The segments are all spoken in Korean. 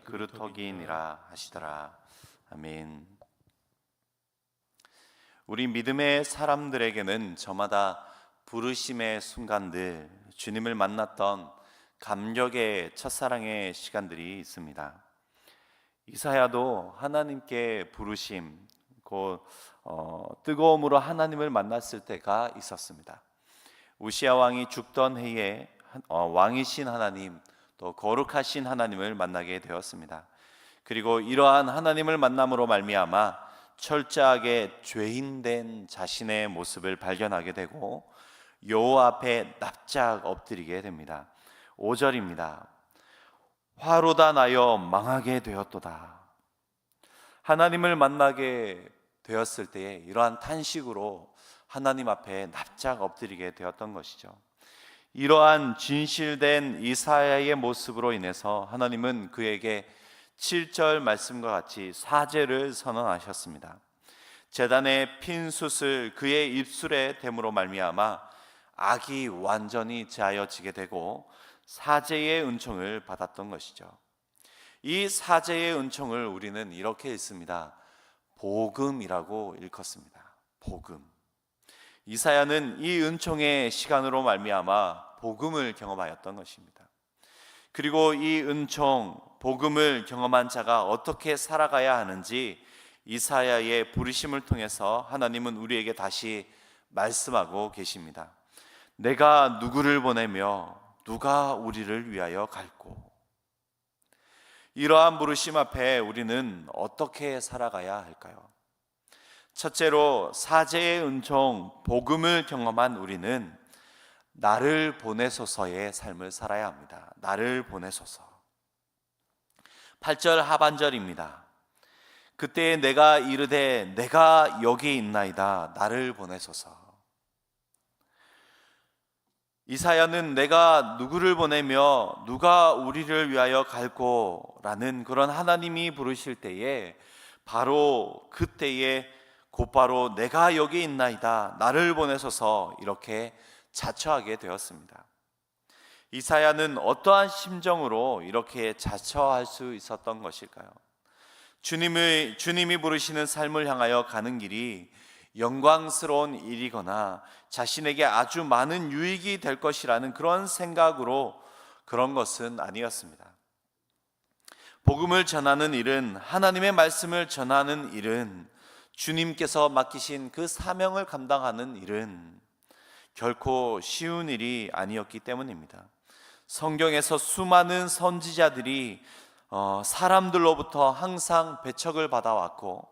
그루터기니라 하시더라. 아멘. 우리 믿음의 사람들에게는 저마다 부르심의 순간들, 주님을 만났던 감격의 첫사랑의 시간들이 있습니다. 이사야도 하나님께 부르심, 곧 뜨거움으로 하나님을 만났을 때가 있었습니다. 우시야 왕이 죽던 해에 왕이신 하나님, 또 거룩하신 하나님을 만나게 되었습니다. 그리고 이러한 하나님을 만남으로 말미암아 철저하게 죄인된 자신의 모습을 발견하게 되고 여호와 앞에 납작 엎드리게 됩니다. 5절입니다. 화로 다 나여 망하게 되었도다. 하나님을 만나게 되었을 때에 이러한 탄식으로 하나님 앞에 납작 엎드리게 되었던 것이죠. 이러한 진실된 이사야의 모습으로 인해서 하나님은 그에게 7절 말씀과 같이 사죄를 선언하셨습니다. 제단의 핀 숯을 그의 입술에 댐으로 말미암아 악이 완전히 제하여지게 되고 사죄의 은총을 받았던 것이죠. 이 사죄의 은총을 우리는 이렇게 읽습니다. 복음이라고 읽었습니다. 복음. 이사야는 이 은총의 시간으로 말미암아 복음을 경험하였던 것입니다. 그리고 이 은총, 복음을 경험한 자가 어떻게 살아가야 하는지 이사야의 부르심을 통해서 하나님은 우리에게 다시 말씀하고 계십니다. 내가 누구를 보내며 누가 우리를 위하여 갈꼬. 이러한 부르심 앞에 우리는 어떻게 살아가야 할까요? 첫째로 사죄의 은총, 복음을 경험한 우리는 나를 보내소서의 삶을 살아야 합니다. 나를 보내소서. 8절 하반절입니다. 그때 내가 이르되 내가 여기 있나이다. 나를 보내소서. 이사야는 내가 누구를 보내며 누가 우리를 위하여 갈꼬 라는 그런 하나님이 부르실 때에 바로 그때에 곧바로 내가 여기 있나이다. 나를 보내소서 이렇게 자처하게 되었습니다. 이사야는 어떠한 심정으로 이렇게 자처할 수 있었던 것일까요? 주님이 부르시는 삶을 향하여 가는 길이 영광스러운 일이거나 자신에게 아주 많은 유익이 될 것이라는 그런 생각으로 그런 것은 아니었습니다. 복음을 전하는 일은, 하나님의 말씀을 전하는 일은, 주님께서 맡기신 그 사명을 감당하는 일은 결코 쉬운 일이 아니었기 때문입니다. 성경에서 수많은 선지자들이 사람들로부터 항상 배척을 받아왔고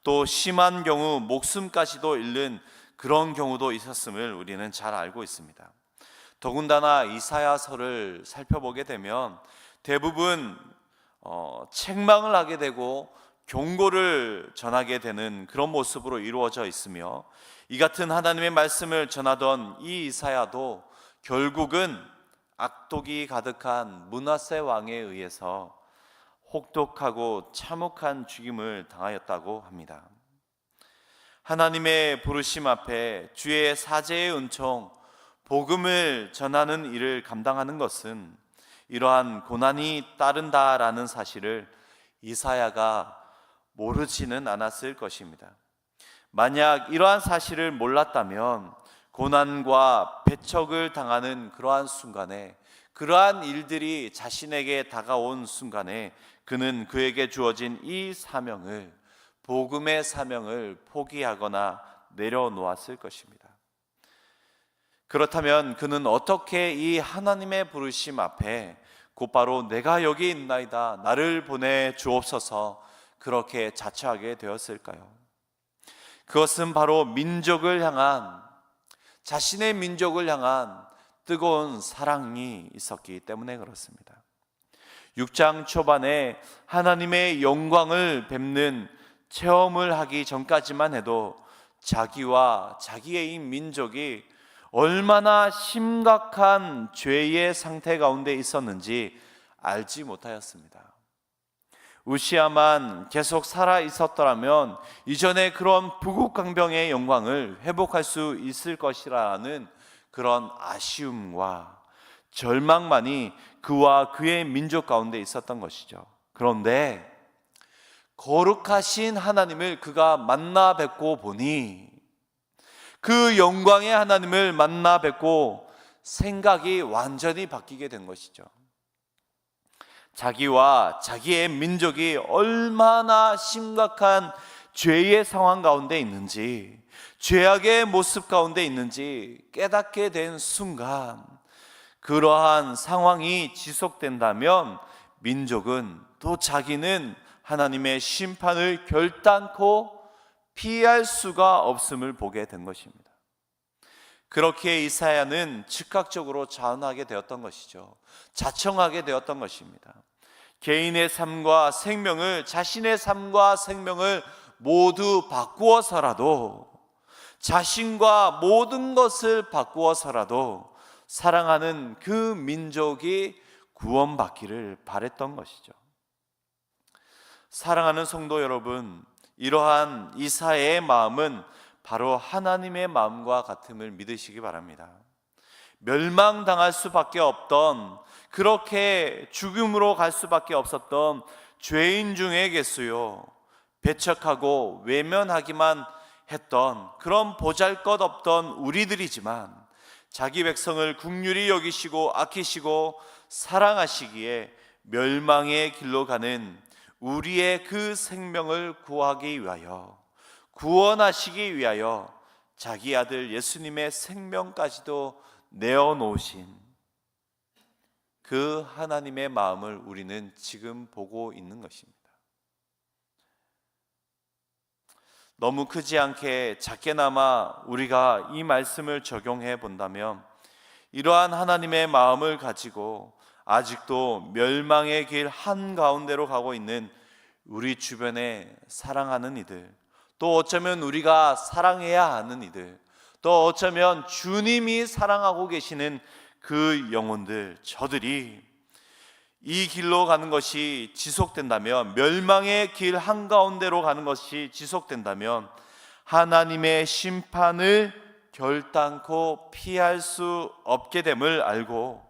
또 심한 경우 목숨까지도 잃는 그런 경우도 있었음을 우리는 잘 알고 있습니다. 더군다나 이사야서를 살펴보게 되면 대부분 책망을 하게 되고 경고를 전하게 되는 그런 모습으로 이루어져 있으며 이 같은 하나님의 말씀을 전하던 이 이사야도 결국은 악독이 가득한 므낫세 왕에 의해서 혹독하고 참혹한 죽임을 당하였다고 합니다. 하나님의 부르심 앞에 주의 사죄의 은총, 복음을 전하는 일을 감당하는 것은 이러한 고난이 따른다라는 사실을 이사야가 모르지는 않았을 것입니다. 만약 이러한 사실을 몰랐다면 고난과 배척을 당하는 그러한 순간에, 그러한 일들이 자신에게 다가온 순간에 그는 그에게 주어진 이 사명을, 복음의 사명을 포기하거나 내려놓았을 것입니다. 그렇다면 그는 어떻게 이 하나님의 부르심 앞에 곧바로 내가 여기 있나이다, 나를 보내 주옵소서 그렇게 자처하게 되었을까요? 그것은 바로 민족을 향한, 자신의 민족을 향한 뜨거운 사랑이 있었기 때문에 그렇습니다. 6장 초반에 하나님의 영광을 뵙는 체험을 하기 전까지만 해도 자기와 자기의 이 민족이 얼마나 심각한 죄의 상태 가운데 있었는지 알지 못하였습니다. 우시야만 계속 살아 있었더라면 이전에 그런 부국강병의 영광을 회복할 수 있을 것이라는 그런 아쉬움과 절망만이 그와 그의 민족 가운데 있었던 것이죠. 그런데 거룩하신 하나님을 그가 만나 뵙고 보니 그 영광의 하나님을 만나 뵙고 생각이 완전히 바뀌게 된 것이죠. 자기와 자기의 민족이 얼마나 심각한 죄의 상황 가운데 있는지, 죄악의 모습 가운데 있는지 깨닫게 된 순간, 그러한 상황이 지속된다면 민족은 또 자기는 하나님의 심판을 결단코 피할 수가 없음을 보게 된 것입니다. 그렇게 이사야는 즉각적으로 자원하게 되었던 것이죠. 자청하게 되었던 것입니다. 개인의 삶과 생명을, 자신의 삶과 생명을 모두 바꾸어서라도, 자신과 모든 것을 바꾸어서라도 사랑하는 그 민족이 구원받기를 바랬던 것이죠. 사랑하는 성도 여러분, 이러한 이사야의 마음은 바로 하나님의 마음과 같음을 믿으시기 바랍니다. 멸망당할 수밖에 없던, 그렇게 죽음으로 갈 수밖에 없었던 죄인 중에게서요, 배척하고 외면하기만 했던 그런 보잘것없던 우리들이지만 자기 백성을 긍휼히 여기시고 아끼시고 사랑하시기에 멸망의 길로 가는 우리의 그 생명을 구하기 위하여, 구원하시기 위하여 자기 아들 예수님의 생명까지도 내어놓으신 그 하나님의 마음을 우리는 지금 보고 있는 것입니다. 너무 크지 않게 작게나마 우리가 이 말씀을 적용해 본다면, 이러한 하나님의 마음을 가지고 아직도 멸망의 길 한가운데로 가고 있는 우리 주변에 사랑하는 이들, 또 어쩌면 우리가 사랑해야 하는 이들, 또 어쩌면 주님이 사랑하고 계시는 그 영혼들, 저들이 이 길로 가는 것이 지속된다면, 멸망의 길 한가운데로 가는 것이 지속된다면 하나님의 심판을 결단코 피할 수 없게 됨을 알고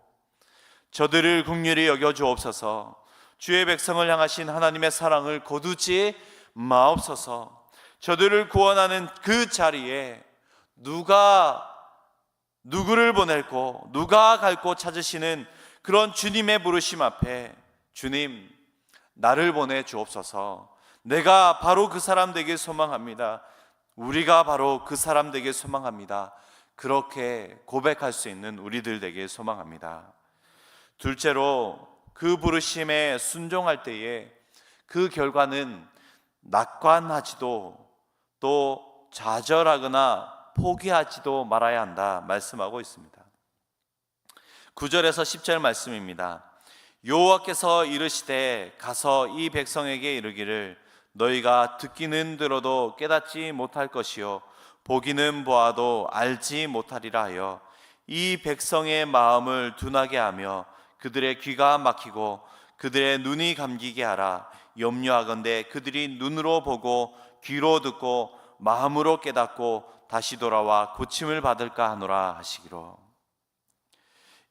저들을 긍휼히 여겨 주옵소서. 주의 백성을 향하신 하나님의 사랑을 거두지 마옵소서. 저들을 구원하는 그 자리에 누구를 보낼고 누가 갈고 찾으시는 그런 주님의 부르심 앞에, 주님, 나를 보내 주옵소서. 내가 바로 그 사람 되길 소망합니다. 우리가 바로 그 사람 되길 소망합니다. 그렇게 고백할 수 있는 우리들 되길 소망합니다. 둘째로, 그 부르심에 순종할 때에 그 결과는 낙관하지도 또 좌절하거나 포기하지도 말아야 한다 말씀하고 있습니다. 9절에서 10절 말씀입니다. 여호와께서 이르시되 가서 이 백성에게 이르기를 너희가 듣기는 들어도 깨닫지 못할 것이요 보기는 보아도 알지 못하리라 하여 이 백성의 마음을 둔하게 하며 그들의 귀가 막히고 그들의 눈이 감기게 하라. 염려하건대 그들이 눈으로 보고 귀로 듣고 마음으로 깨닫고 다시 돌아와 고침을 받을까 하노라 하시기로.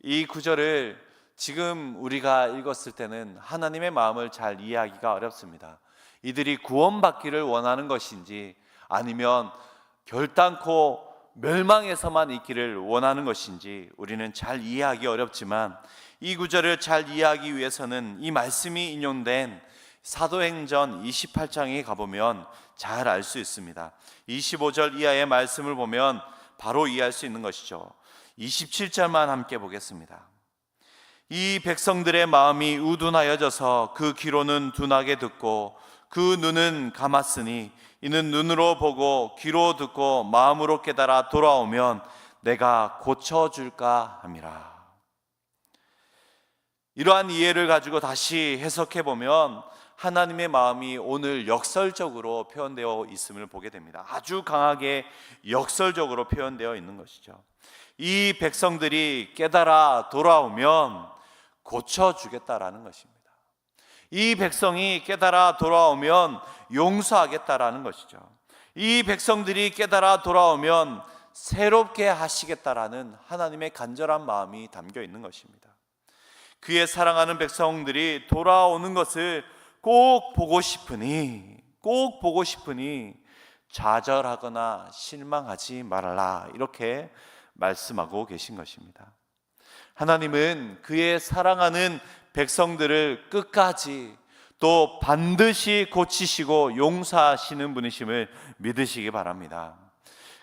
이 구절을 지금 우리가 읽었을 때는 하나님의 마음을 잘 이해하기가 어렵습니다. 이들이 구원받기를 원하는 것인지 아니면 결단코 멸망에서만 있기를 원하는 것인지 우리는 잘 이해하기 어렵지만, 이 구절을 잘 이해하기 위해서는 이 말씀이 인용된 사도행전 28장에 가보면 잘 알 수 있습니다. 25절 이하의 말씀을 보면 바로 이해할 수 있는 것이죠. 27절만 함께 보겠습니다. 이 백성들의 마음이 우둔하여져서 그 귀로는 둔하게 듣고 그 눈은 감았으니 이는 눈으로 보고 귀로 듣고 마음으로 깨달아 돌아오면 내가 고쳐줄까 함이라. 이러한 이해를 가지고 다시 해석해 보면 하나님의 마음이 오늘 역설적으로 표현되어 있음을 보게 됩니다. 아주 강하게 역설적으로 표현되어 있는 것이죠. 이 백성들이 깨달아 돌아오면 고쳐주겠다라는 것입니다. 이 백성이 깨달아 돌아오면 용서하겠다라는 것이죠. 이 백성들이 깨달아 돌아오면 새롭게 하시겠다라는 하나님의 간절한 마음이 담겨 있는 것입니다. 그의 사랑하는 백성들이 돌아오는 것을 꼭 보고 싶으니 좌절하거나 실망하지 말아라, 이렇게 말씀하고 계신 것입니다. 하나님은 그의 사랑하는 백성들을 끝까지 또 반드시 고치시고 용서하시는 분이심을 믿으시기 바랍니다.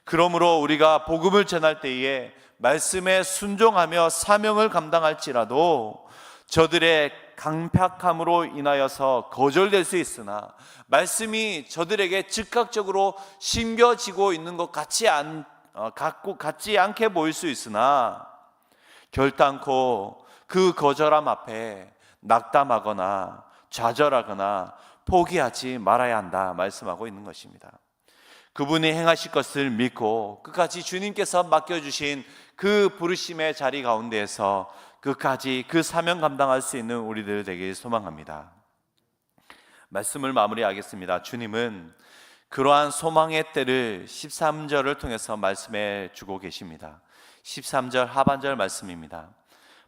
그러므로 우리가 복음을 전할 때에 말씀에 순종하며 사명을 감당할지라도 저들의 강팍함으로 인하여서 거절될 수 있으나, 말씀이 저들에게 즉각적으로 심겨지고 있는 것 같지 않게 보일 수 있으나, 결단코 그 거절함 앞에 낙담하거나 좌절하거나 포기하지 말아야 한다 말씀하고 있는 것입니다. 그분이 행하실 것을 믿고 끝까지 주님께서 맡겨주신 그 부르심의 자리 가운데에서 끝까지 그 사명 감당할 수 있는 우리들 되길 소망합니다. 말씀을 마무리하겠습니다. 주님은 그러한 소망의 때를 13절을 통해서 말씀해 주고 계십니다. 13절 하반절 말씀입니다.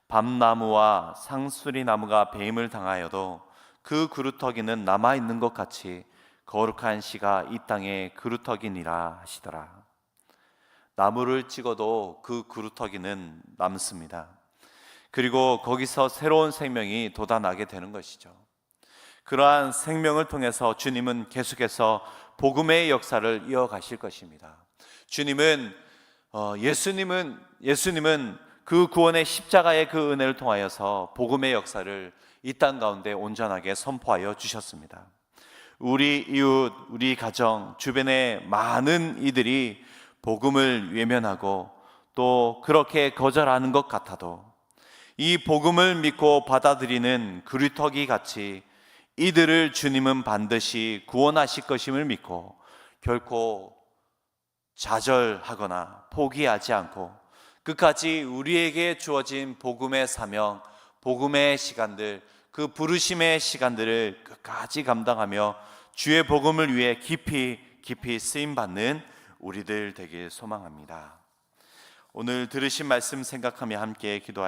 밤나무와 상수리나무가 배임을 당하여도 그 그루터기는 남아있는 것 같이 거룩한 씨가 이 땅에 그루터기니라 하시더라. 나무를 찍어도 그 그루터기는 남습니다. 그리고 거기서 새로운 생명이 돋아나게 되는 것이죠. 그러한 생명을 통해서 주님은 계속해서 복음의 역사를 이어가실 것입니다. 예수님은 그 구원의 십자가의 그 은혜를 통하여서 복음의 역사를 이 땅 가운데 온전하게 선포하여 주셨습니다. 우리 이웃, 우리 가정, 주변의 많은 이들이 복음을 외면하고 또 그렇게 거절하는 것 같아도 이 복음을 믿고 받아들이는 그루터기 같이 이들을 주님은 반드시 구원하실 것임을 믿고 결코 좌절하거나 포기하지 않고 끝까지 우리에게 주어진 복음의 사명, 복음의 시간들, 그 부르심의 시간들을 끝까지 감당하며 주의 복음을 위해 깊이 쓰임받는 우리들 되길 소망합니다. 오늘 들으신 말씀 생각하며 함께 기도하시겠습니다.